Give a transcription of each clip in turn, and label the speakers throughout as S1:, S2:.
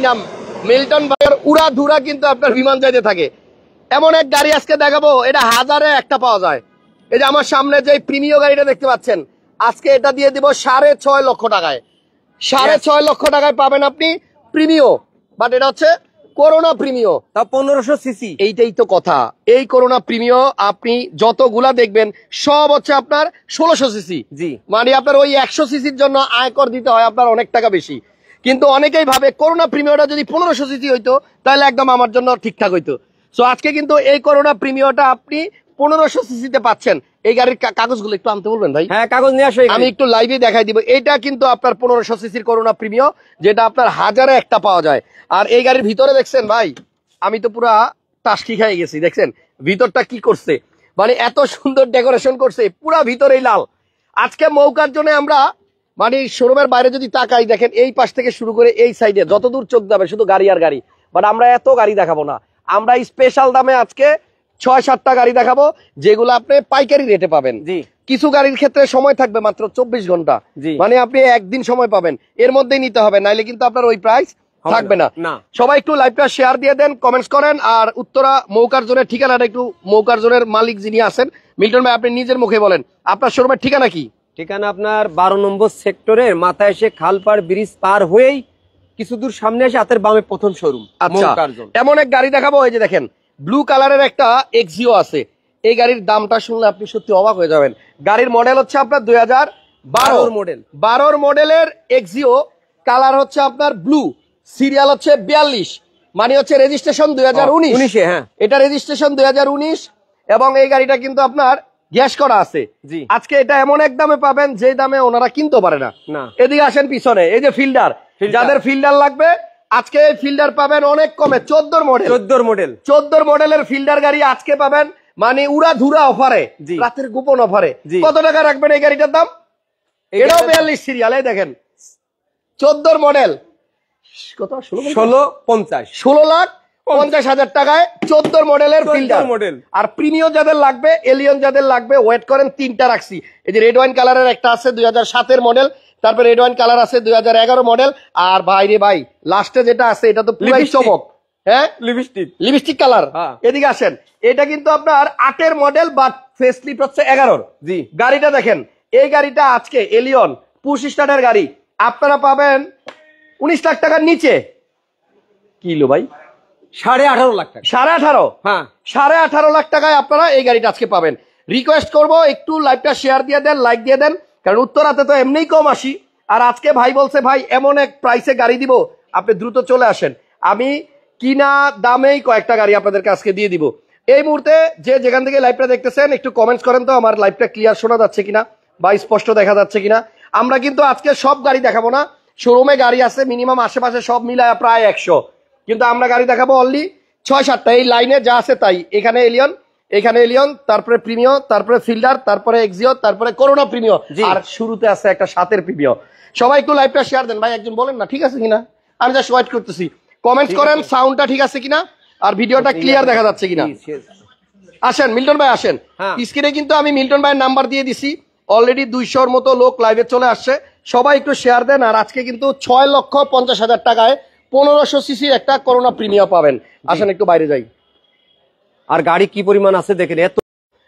S1: নাম মিল্টন ভাইয়ের উড়া ধুরা কিন্তু আপনার বিমান যাইতে থাকে। এমন এক গাড়ি আজকে দেখাবো, এটা হাজারে একটা পাওয়া যায়। এই যে আমার সামনে যে প্রিমিয় গাড়িটা দেখতে পাচ্ছেন, আজকে এটা দিয়ে দিব 6.5 লক্ষ টাকায়। 6.5 লক্ষ টাকায় পাবেন আপনি প্রিমিয়, বাট এটা হচ্ছে করোনা প্রিমিয়, তা 1500 সিসি। এইটাই তো কথা, এই করোনা প্রিমিয় আপনি যতগুলা দেখবেন সব হচ্ছে আপনার 1600 সিসি। জি, মানে আপনার ওই 100 সিসির জন্য আয়কর দিতে হয় আপনার অনেক টাকা বেশি। কিন্তু অনেকেই ভাবে করোনা প্রিমিয়টা যদি 1500 সিসি হইতো তাহলে একদম আমার জন্য ঠিকঠাক হইতো। সো আজকে কিন্তু এই করোনা প্রিমিয়টা আপনি 1500 সিসিতে পাচ্ছেন। এই গাড়ির কাগজগুলো একটু আনতে বলবেন ভাই? হ্যাঁ, কাগজ নিয়ে আসো, আমি একটু লাইভে দেখাই দিব। এটা কিন্তু আপনার 1500 সিসির করোনা প্রিমিয়, যেটা আপনার হাজারে একটা পাওয়া যায়। আর এই গাড়ির ভিতরে দেখছেন ভাই, আমি তো পুরা টাস্কি খাই গেছি। দেখছেন ভিতরটা কি করছে, মানে এত সুন্দর ডেকোরেশন করছে, পুরা ভিতরেই লাল। আজকে মৌকার জন্য আমরা মানে শোরুমের বাইরে যদি তাকাই, দেখেন এই পাশ থেকে শুরু করে এই সাইডে যতদূর চোখ যাবে শুধু গাড়ি আর গাড়ি। বাট আমরা এত গাড়ি দেখাবো না, আমরা স্পেশাল দামে আজকে 6-7টা গাড়ি দেখাবো, যেগুলো আপনি পাইকারি রেটে পাবেন। জি, কিছু গাড়ির ক্ষেত্রে সময় থাকবে মাত্র 24 ঘন্টা, মানে আপনি একদিন সময় পাবেন, এর মধ্যেই নিতে হবে, নাইলে কিন্তু আপনার ওই প্রাইস থাকবে না। সবাই একটু লাইভটা শেয়ার দিয়ে দেন, কমেন্টস করেন। আর উত্তরা মৌকার জোনের ঠিকানাটা একটু, মৌকার জোনের মালিক যিনি আছেন মিল্টন ভাই, আপনি নিজের মুখে বলেন আপনার শোরুমের ঠিকানা কি?
S2: ঠিকানা আপনার 12 নম্বর সেক্টরের মাথায় এসে খালপাড় ব্রিজ পার হয়েই কিছু দূর সামনে এসে হাতের বামে প্রথম শোরুম।
S1: আচ্ছা, এমন এক গাড়ি দেখাবো, এই যে দেখেন ব্লু কালারের একটা এক্সিও আছে। এই গাড়ির দামটা শুনলে আপনি সত্যি অবাক হয়ে যাবেন। গাড়ির মডেল হচ্ছে আপনার 2012 মডেল, 12 মডেলের এক্সিও, কালার হচ্ছে আপনার ব্লু, সিরিয়াল হচ্ছে 42, মানে হচ্ছে রেজিস্ট্রেশন 2019। হ্যাঁ, এটা রেজিস্ট্রেশন 2019 এবং এই গাড়িটা কিন্তু আপনার গ্যাস করা আছে। আজকে এটা এমন এক দামে পাবেন যে দামে ওনারা কিনতে পারে না। এদিকে আসেন পিছনে, এই যে ফিল্ডার, যাদের ফিল্ডার লাগবে আজকে এই ফিল্ডার পাবেন অনেক কমে। 14 মডেলের ফিল্ডার গাড়ি আজকে পাবেন মানে উড়া ধুরা অফারে, রাতের গোপন অফারে। কত টাকা রাখবেন এই গাড়িটার দাম? এটাও 42 সিরিয়াল। এই দেখেন 14 মডেল, কত? 16,50,000 টাকায় 14 মডেলের ফিল্ডার মডেল। আর প্রিমিয়াম যাদের লাগবে, এলিয়ন যাদের লাগবে, ওয়েট করেন, 3টা রাখছি। এই যে রেড ওয়াইন কালারের একটা আছে 2007 মডেল, তারপর রেড ওয়াইন কালার আছে 2011 মডেল। আর ভাই রে ভাই, লাস্টে যেটা আছে এটা তো পুরাই চমক। হ্যাঁ, লিপস্টিক কালার। এদিকে আসেন, এটা কিন্তু আপনার 8 মডেল, বাট ফেসলিফট হচ্ছে 11। জি, গাড়িটা দেখেন, এই গাড়িটা আজকে এলিয়ন পুশ স্টার্টের গাড়ি আপনারা পাবেন 19 লাখ টাকার নিচে। কিলো ভাই, 18.5 লাখ টাকা। 18.5? হ্যাঁ, 18.5 লাখ টাকায় আপনারা এই গাড়িটা আজকে পাবেন। রিকোয়েস্ট করবো একটু লাইভটা শেয়ার দিয়ে দেন, লাইক দিয়ে দেন, কারণ উত্তরাতে তো এমনিই কম আসি। আর আজকে ভাই বলছে ভাই এমন এক প্রাইসে গাড়ি দিব, আপনি দ্রুত চলে আসেন। আমি কিনা দামেই কয়েকটা গাড়ি আপনাদেরকে আজকে দিয়ে দিব। এই মুহূর্তে যে যেখান থেকে লাইভটা দেখতেছেন একটু কমেন্টস করেন তো আমার লাইভটা ক্লিয়ার শোনা যাচ্ছে কিনা বা স্পষ্ট দেখা যাচ্ছে কিনা। আমরা কিন্তু আজকে সব গাড়ি দেখাবো না, শোরুমে গাড়ি আছে মিনিমাম আশেপাশে সব মিলায় প্রায় 100, কিন্তু আমরা গাড়ি দেখাবো অনলি 6-7টা। এই লাইনে যা আছে তাই, এখানে এলিয়ন, তারপরে প্রিমিয়ম, তারপরে ফিল্ডার, তারপরে এক্সিও, তারপরে করোনা প্রিমিয়ম, আর শুরুতে আছে একটা 7-এর প্রিমিয়ম। সবাই একটু লাইভটা শেয়ার দেন ভাই, একজন বলেন না ঠিক আছে কিনা, আমি জাস্ট ওয়েট করতেছি। কমেন্টস করেন সাউন্ডটা ঠিক আছে কিনা আর ভিডিওটা ক্লিয়ার দেখা যাচ্ছে কিনা। আসেন মিল্টন ভাই আসেন, স্ক্রিনে কিন্তু আমি মিল্টন ভাইয়ের নাম্বার দিয়ে দিছি। অলরেডি 200-র মতো লোক লাইভে চলে আসছে, সবাই একটু শেয়ার দেন। আর আজকে কিন্তু 6,50,000 টাকায় 1500 সিসির একটা করোনা প্রিমিয়াম পাবেন। আসেন একটু বাইরে যাই।
S2: আর গাড়ি কি পরিমাণ আছে দেখেন, এত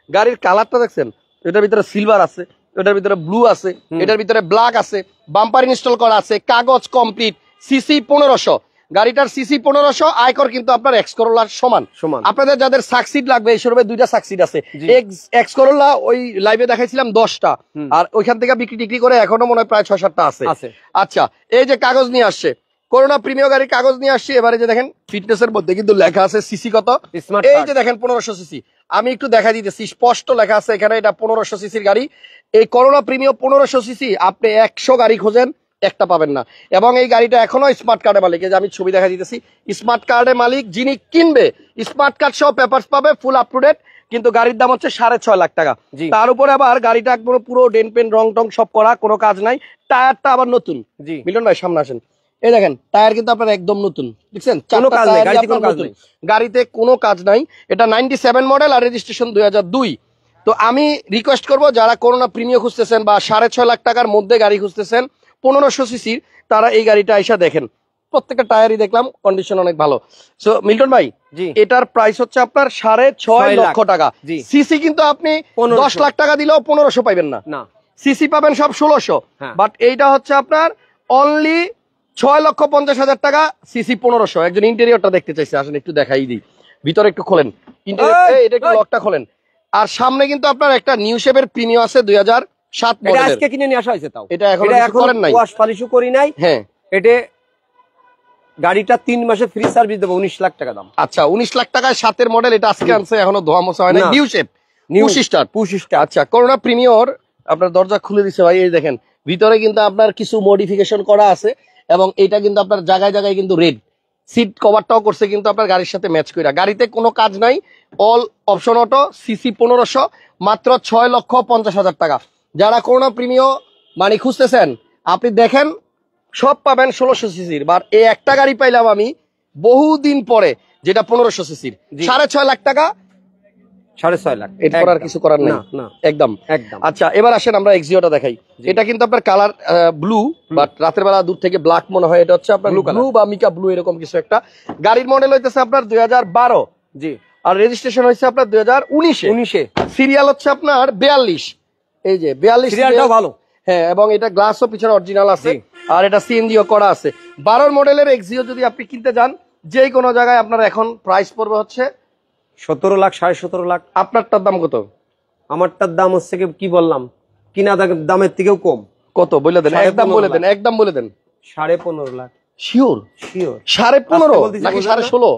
S1: গাড়ির কালারটা দেখছেন, এটার ভিতরে সিলভার আছে, এটার ভিতরে ব্লু আছে, এটার ভিতরে ব্ল্যাক আছে, বাম্পার ইনস্টল করা আছে, কাগজ কমপ্লিট, সিসি 1500। গাড়িটার সিসি 1500, আয়কর কিন্তু আপনার এক্স করোলার সমান। আপনাদের যাদের সাকসিড লাগবে, এই শোরুমে 2টা সাকসিড আছে। এক্স করোলা ওই লাইভে দেখাইছিলাম 10টা, আর ওইখান থেকে বিক্রি করে এখনো মনে হয় প্রায় 6-7টা আছে। আচ্ছা, এই যে কাগজ নিয়ে আসছে, করোনা প্রিমিয়াম গাড়ির কাগজ নিয়ে আসছি। এবারে যে দেখেন ফিটনেসের মধ্যে কিন্তু লেখা আছে সিসি কত, এই যে দেখেন 1500 সিসি। আমি একটু দেখা দিতেছি, স্পষ্ট লেখা আছে এখানে, এটা 1500 সিসির গাড়ি। এই করোনা প্রিমিয়াম 1500 সিসি, আপনি 100 গাড়ি খোঁজেন একটা পাবেন না। এবং এই গাড়িটা এখনো স্মার্ট কার্ডের মালিক, এই যে আমি ছবি দেখা দিতেছি, স্মার্ট কার্ডের মালিক যিনি কিনবে স্মার্ট কার্ড সহ পেপারস পাবে ফুল আপ টু ডেট। কিন্তু গাড়ির দাম হচ্ছে 6.5 লাখ টাকা। তার উপরে আবার গাড়িটা একদম পুরো ডেন্ট পেন রং টং সব করা, কোনো কাজ নাই, টায়ারটা আবার নতুন। মিলন ভাই সামনে আসেন, এই দেখেন টায়ার কিন্তু আপনার একদম নতুন, দেখছেন গাড়িতে কোনো কাজ নাই। এটা 97 মডেল আর রেজিস্ট্রেশন 2002। তো আমি রিকোয়েস্ট করবো যারা করোনা প্রিমিয়াম খুঁজতেছেন বা 6.5 লাখ টাকার মধ্যে গাড়ি খুঁজতেছেন 1500 সিসির, তারা এই গাড়িটা আইসা দেখেন। প্রত্যেকটা টায়ারই দেখলাম কন্ডিশন অনেক ভালো। সো মিল্টন ভাই,
S2: জি
S1: এটার প্রাইস হচ্ছে আপনার 6.5 লক্ষ টাকা।
S2: জি।
S1: সিসি কিন্তু আপনি 10 লাখ টাকা দিলেও 1500 পাইবেন না,
S2: না
S1: সিসি পাবেন সব 1600।
S2: হ্যাঁ।
S1: বাট এইটা হচ্ছে আপনার অনলি 6,50,000 টাকা, সিসি 1500। একজন ইন্টেরিয়রটা দেখতে চাইছে, আসেন একটু দেখাই দিই। ভিতরে একটু খোলেন ইন্টেরিয়র, এটা একটু লকটা খোলেন। আর সামনে কিন্তু আপনার একটা নিউ শেপের প্রিমিও আছে 2007
S2: এটা
S1: মডেলের।
S2: আজকে কিনে নিয়ে আসা হয়েছে, তাও
S1: এটা এখনো কিছু করেন নাই,
S2: ওয়াশ পলিশও করি নাই।
S1: হ্যাঁ
S2: এটা গাড়িটা 3 মাসে ফ্রি সার্ভিস দেবো, 19 লাখ টাকা দাম।
S1: আচ্ছা 19 লাখ টাকায় 7 মডেল, এটা আজকে আনছে, এখনো ধোয়া মোছা হয় না।
S2: না।
S1: New shape,
S2: new
S1: push start. আচ্ছা করোনা প্রিমিয়র আপনার দরজা খুলে দিছে ভাই, এই দেখেন ভিতরে কিন্তু আপনার কিছু মডিফিকেশন করা আছে, এবং এটা কিন্তু আপনার জায়গায় জায়গায় কিন্তু রেড সিট কভারটাও করছে কিন্তু আপনার গাড়ির সাথে ম্যাচ কইরা। গাড়িতে কোনো কাজ নাই, অল অপশন অটো, সিসি 1500, মাত্র 6,50,000 টাকা। যারা করোনা প্রিমিয় মানে খুঁজতেছেন আপনি দেখেন, সব পাবেন 1600 সিসির। বার এই একটা গাড়ি পাইলাম আমি বহুদিন পরে, যেটা 1500 সিসির, 6.5 লাখ টাকা,
S2: 6.5 লাখ।
S1: এরপর আর কিছু করার নেই,
S2: না
S1: একদম
S2: একদম।
S1: আচ্ছা এবার আসেন আমরা এক্সিওটা দেখাই। এটা কিন্তু আপনার কালার ব্লু, বাট রাতের বেলা দূর থেকে ব্ল্যাক মনে হয়। এটা হচ্ছে আপনার ব্লু বা মিকা ব্লু এরকম কিছু একটা। গাড়ির মডেল হইতেছে আপনার 2012,
S2: জি,
S1: আর রেজিস্ট্রেশন হয়েছে আপনার 2019-এ। সিরিয়াল হচ্ছে আপনার 42, এই যে 42
S2: সিরিয়ালটাও ভালো।
S1: হ্যাঁ, এবং এটা গ্লাসও পিছনে অরিজিনাল আছে, আর এটা সিএনজিও করা আছে। 12 মডেলের এক্সিও যদি আপনি কিনতে যান যে কোনো জায়গায় আপনার এখন প্রাইস পড়বে হচ্ছে
S2: 17 লাখ, 17.5 লাখ।
S1: আপনারটার দাম কত?
S2: আমারটার দাম হচ্ছে কি বললাম, কিনা দামের থেকেও কম।
S1: কত বলে দেন, একদম বলে দেন, একদম বলে দেন।
S2: 15.5 লাখ।
S1: শিওর?
S2: শিওর।
S1: 15.5 নাকি 16.5?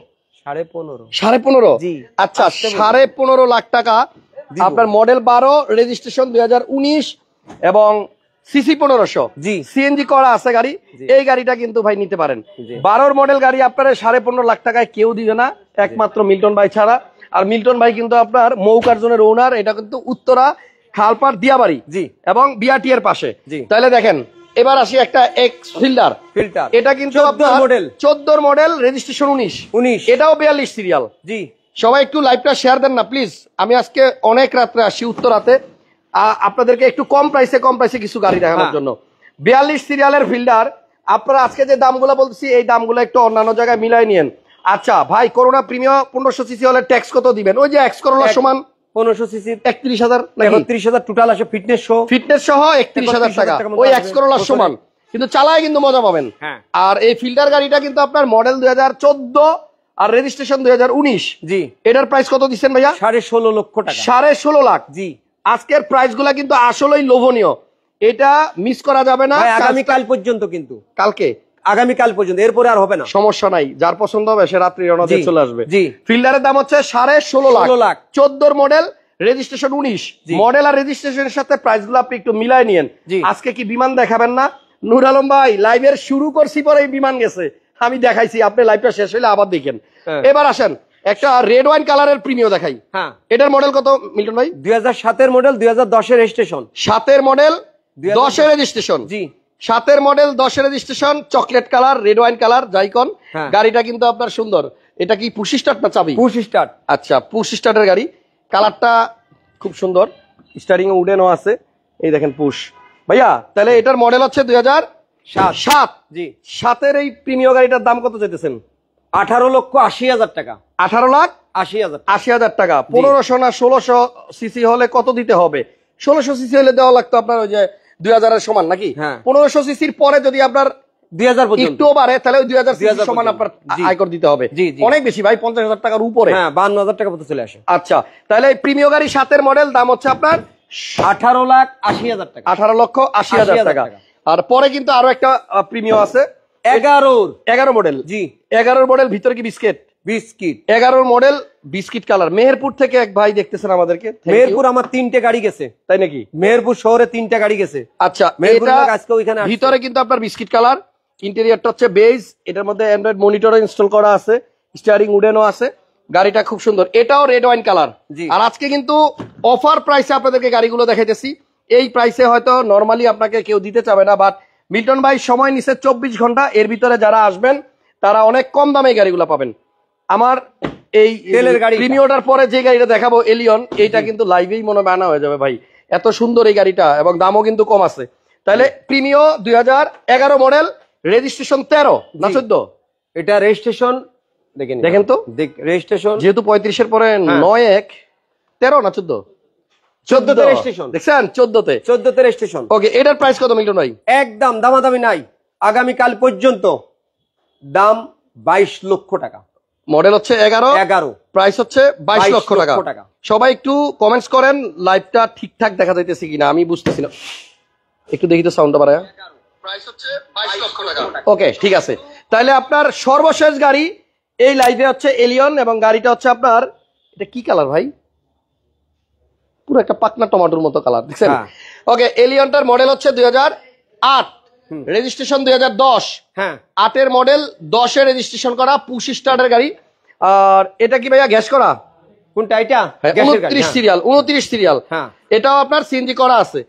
S2: 15.5।
S1: 15.5?
S2: জি।
S1: আচ্ছা 15.5 লাখ টাকা আপনার মডেল 12, রেজিস্ট্রেশন 2019, এবং সিসি 1500,
S2: জি,
S1: সিএনজি করা আছে গাড়ি। এই গাড়িটা কিন্তু ভাই নিতে পারেন। 12 মডেল গাড়ি আপনার 15.5 লাখ টাকায় কেউ দিবে না, একমাত্র মিল্টন ভাই ছাড়া। আর মিল্টন ভাই কিন্তু আপনার মৌকার জনের ওনার, এটা কিন্তু উত্তরা খালপাড় দিয়াবাড়ি,
S2: জি,
S1: এবং বিআরটি এর পাশে।
S2: জি।
S1: তাহলে দেখেন এবার আসি একটা এক্স ফিল্টার। এটা কিন্তু 14 মডেল, রেজিস্ট্রেশন 19, এটাও 42 সিরিয়াল।
S2: জি।
S1: সবাই একটু লাইভটা শেয়ার দেন না প্লিজ। আমি আজকে অনেক রাত্রে আসি, উত্তরাতে, আপনাদেরকে একটু কম প্রাইসে কিছু গাড়ি দেখানোর জন্য। 42 সিরিয়ালের ফিল্ডার, আপনারা আজকে যে দামগুলো বলছি এই দামগুলো একটু অন্যান্য জায়গায় মিলাই নিয়েন। আচ্ছা ভাই, করোনা প্রিমিয়াম 1500 সিসি হলে ট্যাক্স কত দিবেন? ওই যে এক্স করোলা সমান
S2: 1500 সিসি
S1: 31,000 নাকি
S2: 31,000 টোটাল আসে, ফিটনেস সহ
S1: 31,000 টাকা, ওই এক্স করোলার সমান, কিন্তু চালায় কিন্তু মজা পাবেন। আর এই ফিল্ডার গাড়িটা কিন্তু আপনার মডেল 2014 আর রেজিস্ট্রেশন 2019।
S2: জি।
S1: এটার প্রাইস কত দিচ্ছেন ভাইয়া?
S2: 16.5 লক্ষ টাকা।
S1: 16.5 লাখ।
S2: জি।
S1: আজকের প্রাইস গুলা কিন্তু আসলেই লোভনীয়, এটা মিস করা যাবে না।
S2: আগামীকাল পর্যন্ত, কিন্তু
S1: কালকে
S2: আগামীকাল পর্যন্ত, এরপরে আর হবে না।
S1: সমস্যা নাই, যার পছন্দ হবে সে রাত্রি রওনা দিয়ে চলে আসবে।
S2: জি।
S1: ফিল্ডারের দাম হচ্ছে 16.5 লাখ। 14 model, registration 19। মডেল আর রেজিস্ট্রেশনের সাথে প্রাইস গুলো আপনি একটু মিলাই নিয়েন। আজকে কি বিমান দেখাবেন না? নূর আলম ভাই লাইভের শুরু করছি পরে বিমান গেছে, আমি দেখাইছি, আপনি লাইভটা শেষ হইলে আবার দেখেন। এবার আসেন একটা রেড ওয়াইন কালারের প্রিমিয়াম দেখাই। হ্যাঁ, এটার মডেল কত মিল্টন ভাই?
S2: 2007 মডেল, 2010 রেজিস্ট্রেশন।
S1: 7 model, 10 registration. জি। 7 model, 10 registration, chocolate colour, red wine colour, জাইকন। গাড়িটা কিন্তু আপনার সুন্দর। এটা কি পুশ স্টার্ট না চাবি?
S2: Push start.
S1: আচ্ছা, পুশ স্টার্টের গাড়ি, কালারটা খুব সুন্দর, স্টারিং এ উডেনও আছে, এই দেখেন পুশ। ভাইয়া তাহলে এটার মডেল হচ্ছে 2007। জি। 7-এর এই প্রিমিয়াম গাড়িটার দাম কত চাইতেছেন?
S2: 18,80,000 টাকা।
S1: 18,80,000 টাকা। 1500 না 1600 সিসি হলে কত দিতে হবে? 1600 সিসি হলে দেওয়া লাগতো আপনার ওই যে 2000 এর সমান নাকি? 1500 সিসির পরে যদি আপনার
S2: 2000 পর্যন্ত
S1: একটু বাড়ে তাহলে ওই 2000 সিসি সমান আপনার আয়কর দিতে হবে। অনেক বেশি ভাই, 50,000 টাকার উপরে।
S2: হ্যাঁ, 52,000 টাকা মতো চলে আসে।
S1: আচ্ছা, তাহলে প্রিমিয়াম গাড়ি 7-এর মডেল দাম হচ্ছে আপনার
S2: 18,80,000 টাকা।
S1: 18,80,000 টাকা। আর পরে কিন্তু আরো একটা প্রিমিয়াম আছে 11 মডেল। জি। 11 মডেল, ভিতরে কি biscuit? 11 model, biscuit colour. Meherpur থেকে এক ভাই দেখতেছেন আমাদেরকে।
S2: মেহেরপুর আমার 3টে গাড়ি গেছে।
S1: তাই নাকি?
S2: মেহেরপুর শহরে 3টে গাড়ি গেছে।
S1: আচ্ছা, ভিতরে কিন্তু আপনার বিস্কিট কালার, ইন্টেরিয়রটা হচ্ছে বেজ, এটার মধ্যে অ্যান্ড্রয়েড মনিটরও ইনস্টল করা আছে, স্টিয়ারিং উডেনও আছে, গাড়িটা খুব সুন্দর। এটাও রেড ওয়াইন কালার। আর আজকে কিন্তু অফার প্রাইসে আপনাদেরকে গাড়িগুলো দেখাইতেছি। এই প্রাইসে হয়তো নরমালি আপনাকে কেউ দিতে চাবে না, বাট মিল্টন ভাই সময় নিচ্ছে 24 ঘন্টা, এর ভিতরে যারা আসবেন তারা অনেক কম দামে এই গাড়িগুলো পাবেন। আমার এই তেলের গাড়ি প্রিমিয়ামটার পরে যে গাড়িটা দেখাবো এলিয়ন, এইটা কিন্তু লাইভেই মনে বানা হয়ে যাবে ভাই, এত সুন্দর এই গাড়িটা, এবং দামও কিন্তু কম আছে। তাহলে প্রিমিয়াম 2011 মডেল, রেজিস্ট্রেশন 13 না 14?
S2: এটা রেজিস্ট্রেশন
S1: দেখেন তো,
S2: রেজিস্ট্রেশন
S1: যেহেতু 35-এর পরে 9-1 13 না 14?
S2: 14 তে রেজিস্ট্রেশন।
S1: দেখছেন 14
S2: তে রেজিস্ট্রেশন।
S1: ওকে, এটার প্রাইস কত মিল্টন ভাই?
S2: একদম দামাদামি নাই, আগামীকাল পর্যন্ত দাম 22 লক্ষ টাকা।
S1: মডেল হচ্ছে 11, প্রাইস হচ্ছে 22 লক্ষ টাকা। সবাই একটু কমেন্টস করেন লাইভটা ঠিকঠাক দেখা যাইতেছে কিনা, আমি বুঝতেছি না, একটু দেখি তো সাউন্ডটা বাড়ায়। প্রাইস হচ্ছে 22 লক্ষ টাকা। ওকে ঠিক আছে, তাহলে আপনার সর্বশেষ গাড়ি এই লাইভে হচ্ছে এলিয়ন, এবং গাড়িটা হচ্ছে আপনার, এটা কি কালার ভাই? পুরো একটা পাকনা টমেটোর মতো কালার, দেখছেন? ওকে, এলিয়নটার মডেল হচ্ছে 2008, রেজিস্ট্রেশন 2010।
S2: হ্যাঁ,
S1: 8-এর মডেল, 10-এর রেজিস্ট্রেশন করা, পুশ স্টার্টের গাড়ি। আর এটা কি ভাইয়া গ্যাস করা?
S2: কোনটা এটা?
S1: 29 সিরিয়াল।
S2: হ্যাঁ,
S1: এটাও আপনার সিএনজি করা আছে।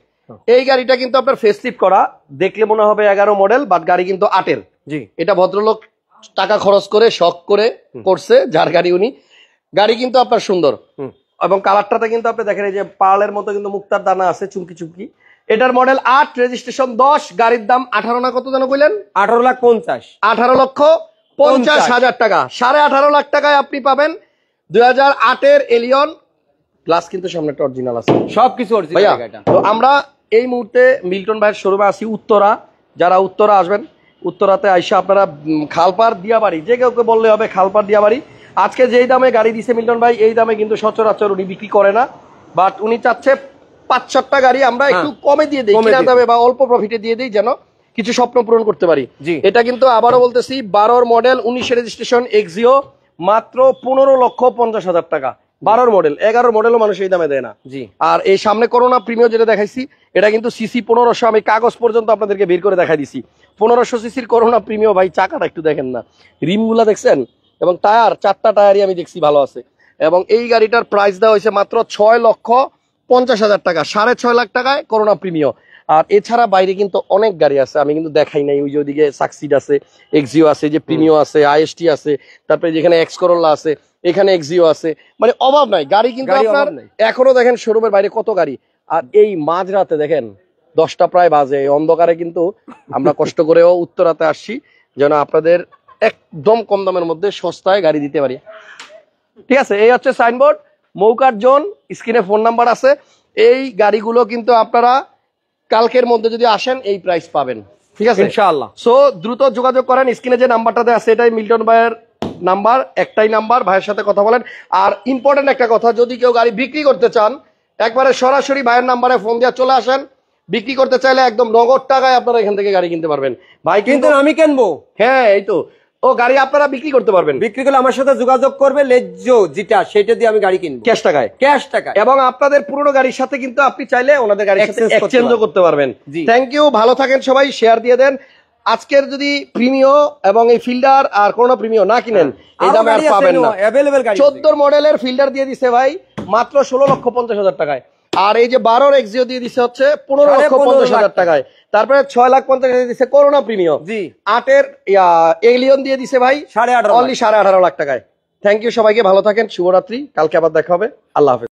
S1: এই গাড়িটা কিন্তু আপনার ফেসলিফট করা, দেখলে মনে হবে 11 মডেল, বাট গাড়ি কিন্তু 8-এর।
S2: জি,
S1: এটা ভদ্রলোক টাকা খরচ করে শখ করে করছে, যার গাড়ি উনি। গাড়ি কিন্তু আপনার সুন্দর, এবং কালারটাতে কিন্তু আপনি দেখেন এই যে পার্লের মতো কিন্তু মুক্তার দানা আছে, চুমকি চুমকি। এটার মডেল 8, রেজিস্ট্রেশন 10, গাড়ির দাম 18 না কত যেন কইলেন?
S2: 18,50,000।
S1: 18,50,000 টাকা। 18.5 লাখ টাকায় আপনি পাবেন 2008-এর এলিয়ন। গ্লাস কিন্তু সামনেটা অরিজিনাল আছে,
S2: সবকিছু অরিজিনাল এটা।
S1: তো আমরা এই মুহূর্তে মিল্টন ভাইয়ের শোরুমে আছি উত্তরা। যারা উত্তরা আসবেন, উত্তরাতে আইসা আপনারা খালপার দিয়াবাড়ি, যে কেউ বললে হবে খালপার দিয়াবাড়ি। আজকে যেই দামে গাড়ি দিছে মিল্টন ভাই, এই দামে কিন্তু সচরাচর উনি বিক্রি করে না, বাট উনি চাচ্ছে 5-7টা গাড়ি আমরা একটু কমে দিয়ে দিই, কিনা দামে বা অল্প প্রফিটে দিয়ে দিই, যেন কিছু স্বপ্ন পূরণ করতে পারি। এটা কিন্তু আবারও বলতেছি, 12-র মডেল, 19-এর রেজিস্ট্রেশন, এক্সিও, মাত্র 15,50,000 টাকা। 12-র মডেল, 11-র মডেলও মানুষ এই দামে দেয় না। আর এই সামনে করোনা প্রিমিয়ার যেটা দেখাইছি, এটা কিন্তু সিসি 1500, আমি কাগজ পর্যন্ত আপনাদেরকে বের করে দেখাই দিছি। 1500 সিসির করোনা প্রিমিয়ার ভাই, চাকাটা একটু দেখেন না, রিমগুলা দেখছেন, এবং টায়ার 4টা টায়ারই আমি দেখছি ভালো আছে। এবং এই গাড়িটার প্রাইস দেওয়া হয়েছে মাত্র 6,50,000 টাকা, 6.5 লাখ টাকায় করোনা প্রিমিয়ার। আর এছাড়া বাইরে কিন্তু অনেক গাড়ি আছে, আমি কিন্তু দেখাই নাই। ওই যে ওইদিকে সাকসিড আছে, এক্সিও আছে, যে প্রিমিও আছে, আইএসটি আছে, তারপরে যেখানে এক্স করোলা আছে, এখানে এক্সিও আছে, মানে অভাব নাই গাড়ি কিন্তু আপনার। এখনো দেখেন শোরুমের বাইরে কত গাড়ি। আর এই মাঝরাতে দেখেন 10টা প্রায় বাজে, অন্ধকারে কিন্তু আমরা কষ্ট করেও উত্তরাতে আসছি, যেন আপনাদের একদম কম দামের মধ্যে সস্তায় গাড়ি দিতে পারি। ঠিক আছে, এই হচ্ছে সাইনবোর্ড, মৌকার জোন, স্ক্রিনে ফোন নাম্বার আছে। এই গাড়িগুলো কিন্তু আপনারা কালকের মধ্যে যদি আসেন এই প্রাইস পাবেন, ঠিক আছে ইনশাআল্লাহ। সো দ্রুত যোগাযোগ করেন, স্ক্রিনে যে নাম্বারটাতে আছে এটাই মিল্টন ভাইয়ের নাম্বার, একটাই নাম্বার, ভাইয়ের সাথে কথা বলেন। আর ইম্পর্টেন্ট একটা কথা, যদি কেউ গাড়ি বিক্রি করতে চান, একবারে সরাসরি ভাইয়ের নাম্বারে ফোন দিয়ে চলে আসেন। বিক্রি করতে চাইলে একদম নগদ টাকায় আপনারা এখান থেকে গাড়ি কিনতে পারবেন। ভাই কিন্তু
S2: আমি কিনবো,
S1: হ্যাঁ এই তো, ও গাড়ি আপনারা বিক্রি করতে পারবেন।
S2: বিক্রি করলে আমার সাথে যোগাযোগ করবে, লেজ্জো যেটা সেটা দিয়ে আমি গাড়ি কিনবো ক্যাশ টাকায়। এবং আপনাদের পুরনো গাড়ির সাথে কিন্তু আপনি চাইলে ওনাদের গাড়ির সাথে এক্সচেঞ্জও করতে পারবেন। থ্যাংক ইউ, ভালো থাকেন সবাই, শেয়ার দিয়ে দেন। আজকের যদি প্রিমিও এবং এই ফিল্ডার আর কোনো প্রিমিও না কিনেন, এই দামে আর পাবেন না। 14 মডেলের ফিল্ডার দিয়ে দিছে ভাই মাত্র 16,50,000 টাকায়। আর এই যে 12-র এক্সিও দিয়ে দিছে হচ্ছে 15,50,000 টাকায়। তারপরে 6,50,000 দিছে করোনা প্রিমিও। 8-এর এলিয়ন দিয়ে দিছে ভাই 18.5 লাখ টাকায়। থ্যাংক ইউ সবাইকে, ভালো থাকেন, শুভরাত্রি, কালকে আবার দেখা হবে, আল্লাহ হাফেজ।